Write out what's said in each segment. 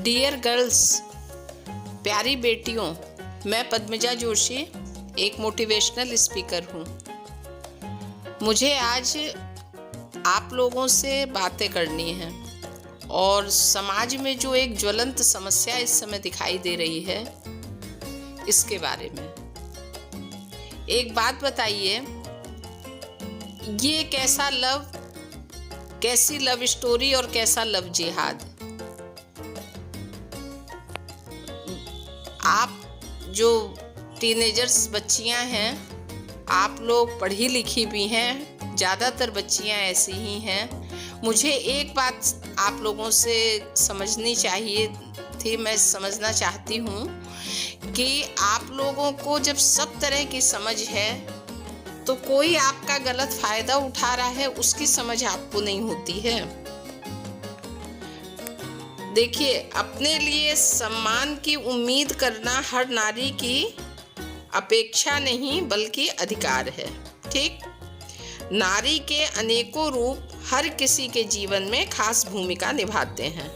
Dear girls, प्यारी बेटियों, मैं पद्मजा जोशी एक मोटिवेशनल स्पीकर हूँ। मुझे आज आप लोगों से बातें करनी है और समाज में जो एक ज्वलंत समस्या इस समय दिखाई दे रही है इसके बारे में। एक बात बताइए, ये कैसा लव, कैसी लव स्टोरी और कैसा लव जिहाद। आप जो टीनेजर्स बच्चियां हैं, आप लोग पढ़ी लिखी भी हैं, ज़्यादातर बच्चियां ऐसी ही हैं। मुझे एक बात आप लोगों से समझनी चाहिए थी, मैं समझना चाहती हूँ कि आप लोगों को जब सब तरह की समझ है तो कोई आपका गलत फ़ायदा उठा रहा है, उसकी समझ आपको नहीं होती है। देखिए, अपने लिए सम्मान की उम्मीद करना हर नारी की अपेक्षा नहीं बल्कि अधिकार है। ठीक, नारी के अनेकों रूप हर किसी के जीवन में खास भूमिका निभाते हैं।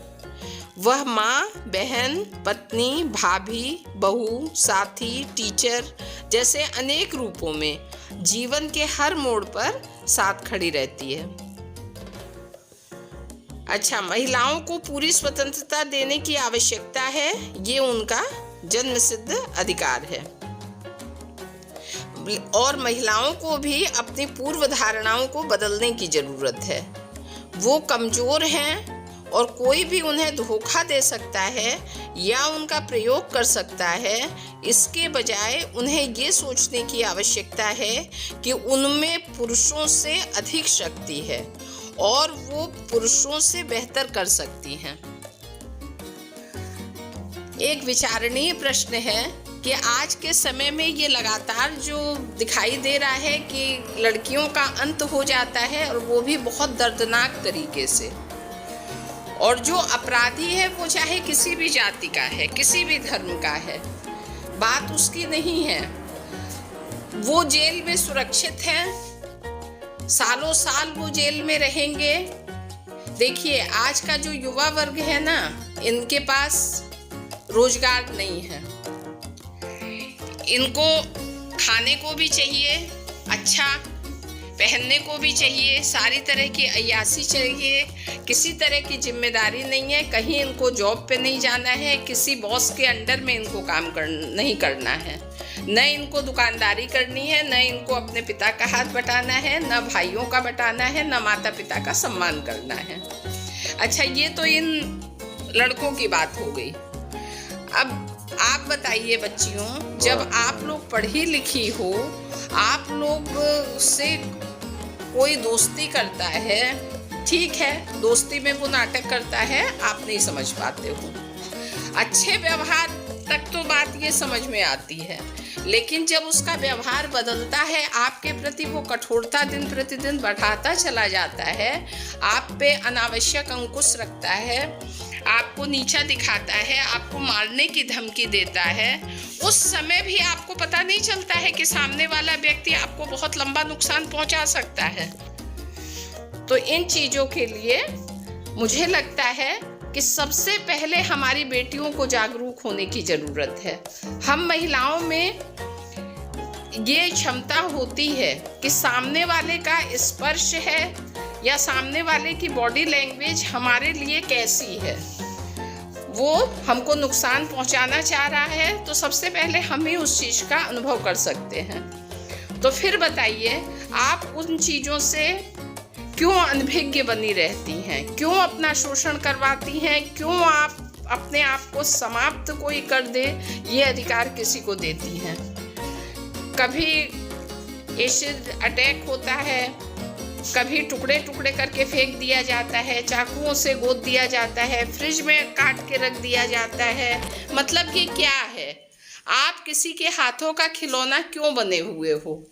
वह माँ, बहन, पत्नी, भाभी, बहू, साथी, टीचर जैसे अनेक रूपों में जीवन के हर मोड़ पर साथ खड़ी रहती है। अच्छा, महिलाओं को पूरी स्वतंत्रता देने की आवश्यकता है, ये उनका जन्मसिद्ध अधिकार है। और महिलाओं को भी अपनी पूर्व धारणाओं को बदलने की जरूरत है। वो कमजोर हैं और कोई भी उन्हें धोखा दे सकता है या उनका प्रयोग कर सकता है। इसके बजाय उन्हें ये सोचने की आवश्यकता है कि उनमें पुरुषों से अधिक शक्ति है और वो पुरुषों से बेहतर कर सकती हैं। एक विचारणीय प्रश्न है कि आज के समय में ये लगातार जो दिखाई दे रहा है कि लड़कियों का अंत हो जाता है और वो भी बहुत दर्दनाक तरीके से। और जो अपराधी है वो चाहे किसी भी जाति का है, किसी भी धर्म का है, बात उसकी नहीं है। वो जेल में सुरक्षित है, सालों साल वो जेल में रहेंगे। देखिए, आज का जो युवा वर्ग है ना, इनके पास रोजगार नहीं है। इनको खाने को भी चाहिए, अच्छा पहनने को भी चाहिए, सारी तरह की अय्यासी चाहिए, किसी तरह की जिम्मेदारी नहीं है, कहीं इनको जॉब पे नहीं जाना है, किसी बॉस के अंडर में इनको काम नहीं करना है, न इनको दुकानदारी करनी है, न इनको अपने पिता का हाथ बटाना है, न भाइयों का बटाना है, न माता पिता का सम्मान करना है। अच्छा, ये तो इन लड़कों की बात हो गई। अब आप बताइए बच्चियों, जब आप लोग पढ़ी लिखी हो, आप लोग से कोई दोस्ती करता है, ठीक है, दोस्ती में वो नाटक करता है, आप नहीं समझ पाते हो। अच्छे व्यवहार तक तो बात ये समझ में आती है, लेकिन जब उसका व्यवहार बदलता है, आपके प्रति वो कठोरता दिन प्रतिदिन बढ़ाता चला जाता है, आप पे अनावश्यक अंकुश रखता है, आपको नीचा दिखाता है, आपको मारने की धमकी देता है, उस समय भी आपको पता नहीं चलता है कि सामने वाला व्यक्ति आपको बहुत लंबा नुकसान पहुंचा सकता है। तो इन चीज़ों के लिए मुझे लगता है कि सबसे पहले हमारी बेटियों को जागरूक होने की ज़रूरत है। हम महिलाओं में ये क्षमता होती है कि सामने वाले का स्पर्श है या सामने वाले की बॉडी लैंग्वेज हमारे लिए कैसी है, वो हमको नुकसान पहुंचाना चाह रहा है, तो सबसे पहले हम ही उस चीज़ का अनुभव कर सकते हैं। तो फिर बताइए, आप उन चीज़ों से क्यों अनभिज्ञ बनी रहती हैं, क्यों अपना शोषण करवाती हैं, क्यों आप अपने आप को समाप्त कोई कर दे ये अधिकार किसी को देती हैं। कभी एसिड अटैक होता है, कभी टुकड़े टुकड़े करके फेंक दिया जाता है, चाकुओं से गोद दिया जाता है, फ्रिज में काट के रख दिया जाता है। मतलब ये क्या है? आप किसी के हाथों का खिलौना क्यों बने हुए हो?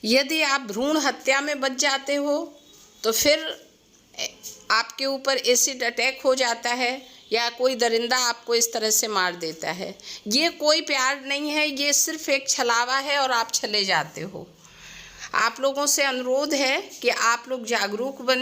यदि आप भ्रूण हत्या में बच जाते हो तो फिर आपके ऊपर एसिड अटैक हो जाता है या कोई दरिंदा आपको इस तरह से मार देता है। ये कोई प्यार नहीं है, ये सिर्फ एक छलावा है और आप चले जाते हो। आप लोगों से अनुरोध है कि आप लोग जागरूक बने।